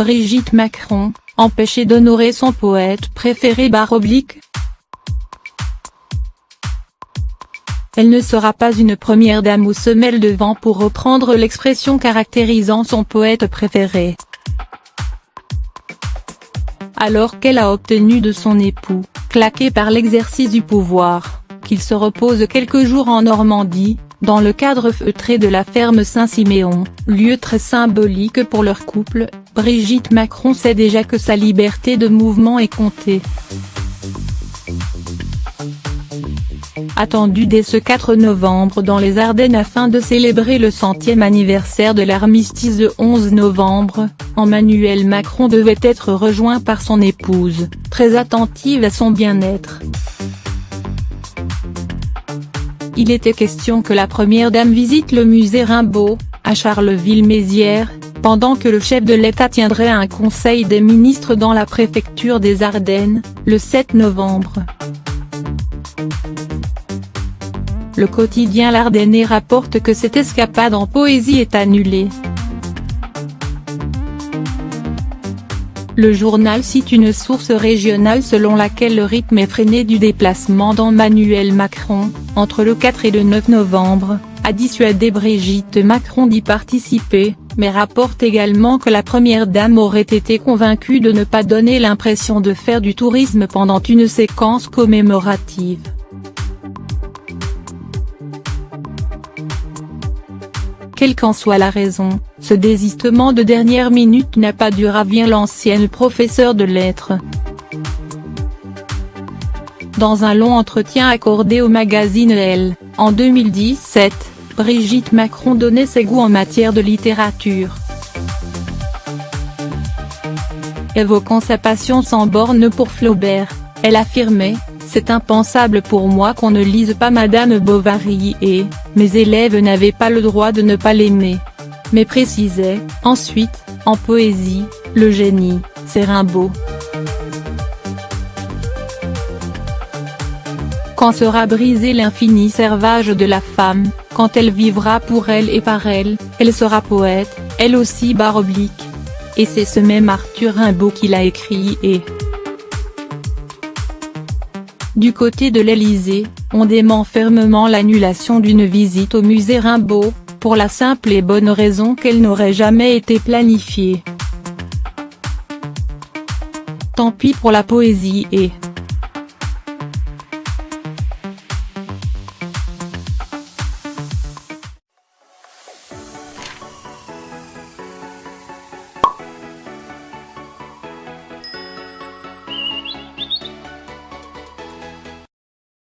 Brigitte Macron, empêchée d'honorer son poète préféré /. Elle ne sera pas une première dame aux semelles de vent pour reprendre l'expression caractérisant son poète préféré. Alors qu'elle a obtenu de son époux, claqué par l'exercice du pouvoir, qu'il se repose quelques jours en Normandie, dans le cadre feutré de la ferme Saint-Siméon, lieu très symbolique pour leur couple, Brigitte Macron sait déjà que sa liberté de mouvement est comptée. Attendue dès ce 4 novembre dans les Ardennes afin de célébrer le 100e anniversaire de l'armistice de 11 novembre, Emmanuel Macron devait être rejoint par son épouse, très attentive à son bien-être. Il était question que la première dame visite le musée Rimbaud, à Charleville-Mézières, pendant que le chef de l'État tiendrait un conseil des ministres dans la préfecture des Ardennes, le 7 novembre. Le quotidien L'Ardennais rapporte que cette escapade en poésie est annulée. Le journal cite une source régionale selon laquelle le rythme effréné du déplacement d'Emmanuel Macron, entre le 4 et le 9 novembre, a dissuadé Brigitte Macron d'y participer, mais rapporte également que la première dame aurait été convaincue de ne pas donner l'impression de faire du tourisme pendant une séquence commémorative. Quelle qu'en soit la raison, ce désistement de dernière minute n'a pas dû ravir l'ancienne professeure de lettres. Dans un long entretien accordé au magazine Elle, en 2017, Brigitte Macron donnait ses goûts en matière de littérature. Évoquant sa passion sans borne pour Flaubert, elle affirmait: c'est impensable pour moi qu'on ne lise pas Madame Bovary et, mes élèves n'avaient pas le droit de ne pas l'aimer. Mais précisait, ensuite, en poésie, le génie, c'est Rimbaud. Quand sera brisé l'infini servage de la femme, quand elle vivra pour elle et par elle, elle sera poète, elle aussi /. Et c'est ce même Arthur Rimbaud qui l'a écrit et… Du côté de l'Élysée, on dément fermement l'annulation d'une visite au musée Rimbaud, pour la simple et bonne raison qu'elle n'aurait jamais été planifiée. Tant pis pour la poésie et…